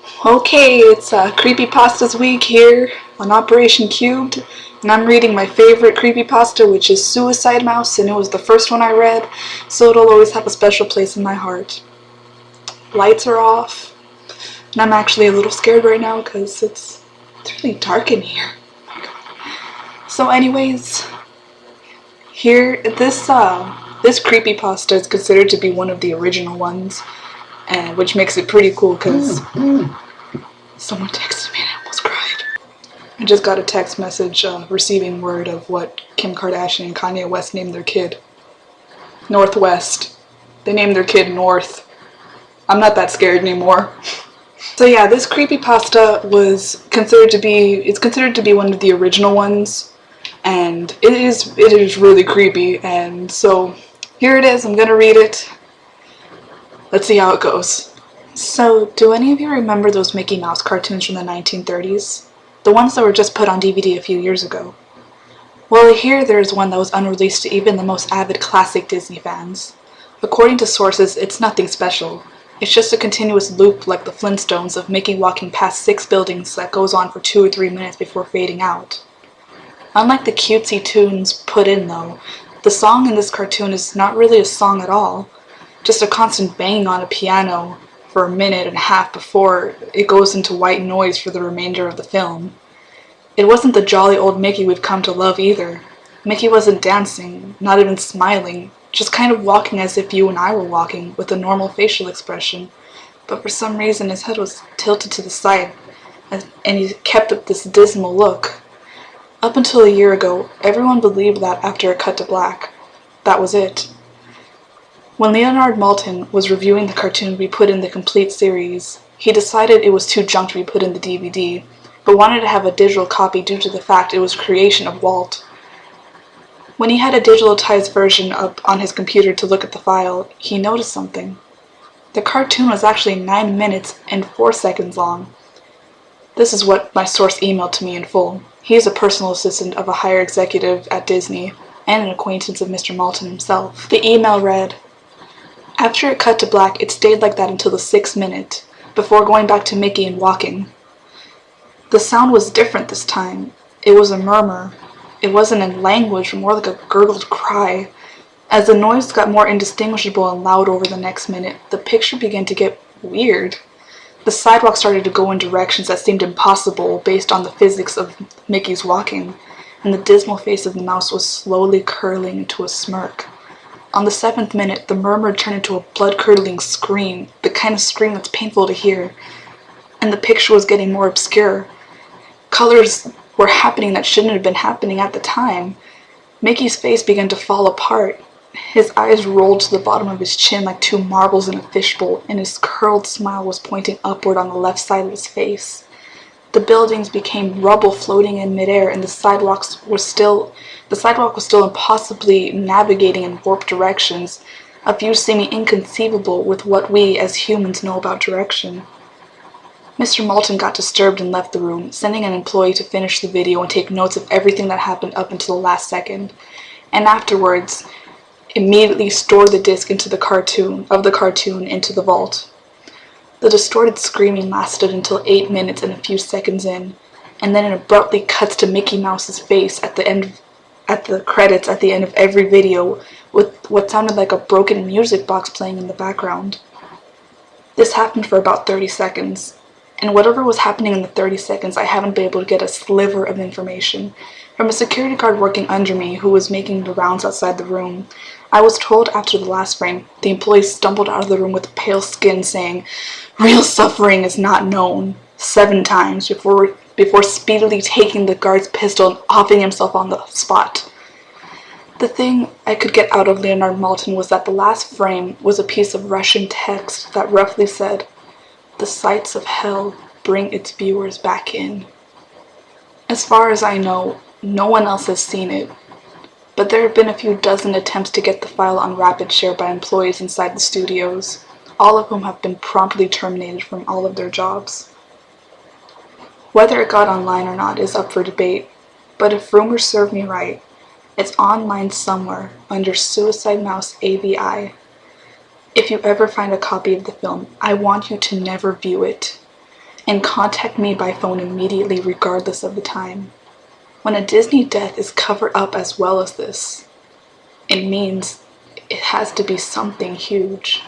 Okay, it's Creepypasta's week here on Operation Cubed, and I'm reading my favorite creepypasta, which is Suicide Mouse, and it was the first one I read, so it'll always have a special place in my heart. Lights are off, and I'm actually a little scared right now because it's really dark in here. Oh my God. So anyways, here, this creepypasta is considered to be one of the original ones, and which makes it pretty cool because someone texted me and I almost cried. I just got a text message receiving word of what Kim Kardashian and Kanye West named their kid. Northwest. They named their kid North. I'm not that scared anymore. So yeah, this creepypasta was considered to be one of the original ones, and it is really creepy, and so here it is. I'm gonna read it. Let's see how it goes. So, do any of you remember those Mickey Mouse cartoons from the 1930s? The ones that were just put on DVD a few years ago? Well, here there is one that was unreleased to even the most avid classic Disney fans. According to sources, it's nothing special. It's just a continuous loop like the Flintstones of Mickey walking past 6 buildings that goes on for 2 or 3 minutes before fading out. Unlike the cutesy tunes put in though, the song in this cartoon is not really a song at all, just a constant banging on a piano for a minute and a half before it goes into white noise for the remainder of the film. It wasn't the jolly old Mickey we've come to love either. Mickey wasn't dancing, not even smiling, just kind of walking as if you and I were walking, with a normal facial expression. But for some reason his head was tilted to the side, and he kept up this dismal look. Up until a year ago, everyone believed that after it cut to black, that was it. When Leonard Maltin was reviewing the cartoon we put in the complete series, he decided it was too junk to be put in the DVD, but wanted to have a digital copy due to the fact it was a creation of Walt. When he had a digitalized version up on his computer to look at the file, he noticed something. The cartoon was actually 9 minutes and 4 seconds long. This is what my source emailed to me in full. He is a personal assistant of a higher executive at Disney and an acquaintance of Mr. Maltin himself. The email read, "After it cut to black, it stayed like that until the 6th minute, before going back to Mickey and walking. The sound was different this time. It was a murmur. It wasn't in language, more like a gurgled cry. As the noise got more indistinguishable and loud over the next minute, the picture began to get weird. The sidewalk started to go in directions that seemed impossible based on the physics of Mickey's walking, and the dismal face of the mouse was slowly curling into a smirk. On the 7th minute, the murmur turned into a blood-curdling scream, the kind of scream that's painful to hear, and the picture was getting more obscure. Colors were happening that shouldn't have been happening at the time. Mickey's face began to fall apart. His eyes rolled to the bottom of his chin like 2 marbles in a fishbowl, and his curled smile was pointing upward on the left side of his face. The buildings became rubble floating in midair, and the sidewalk was still impossibly navigating in warped directions, a view seeming inconceivable with what we as humans know about direction. Mr. Maltin got disturbed and left the room, sending an employee to finish the video and take notes of everything that happened up until the last second, and afterwards immediately stored the disc into the cartoon into the vault. The distorted screaming lasted until 8 minutes and a few seconds in, and then it abruptly cuts to Mickey Mouse's face at the credits at the end of every video, with what sounded like a broken music box playing in the background. This happened for about 30 seconds, and whatever was happening in the 30 seconds, I haven't been able to get a sliver of information. From a security guard working under me who was making the rounds outside the room, I was told after the last frame, the employee stumbled out of the room with pale skin saying, "Real suffering is not known," 7 times before speedily taking the guard's pistol and offing himself on the spot. The thing I could get out of Leonard Maltin was that the last frame was a piece of Russian text that roughly said, "The sights of hell bring its viewers back in." As far as I know, no one else has seen it, but there have been a few dozen attempts to get the file on rapid share by employees inside the studios, all of whom have been promptly terminated from all of their jobs. Whether it got online or not is up for debate, but if rumors serve me right, it's online somewhere under suicidemous.avi. If you ever find a copy of the film, I want you to never view it. and contact me by phone immediately regardless of the time. When a Disney death is covered up as well as this, it means it has to be something huge.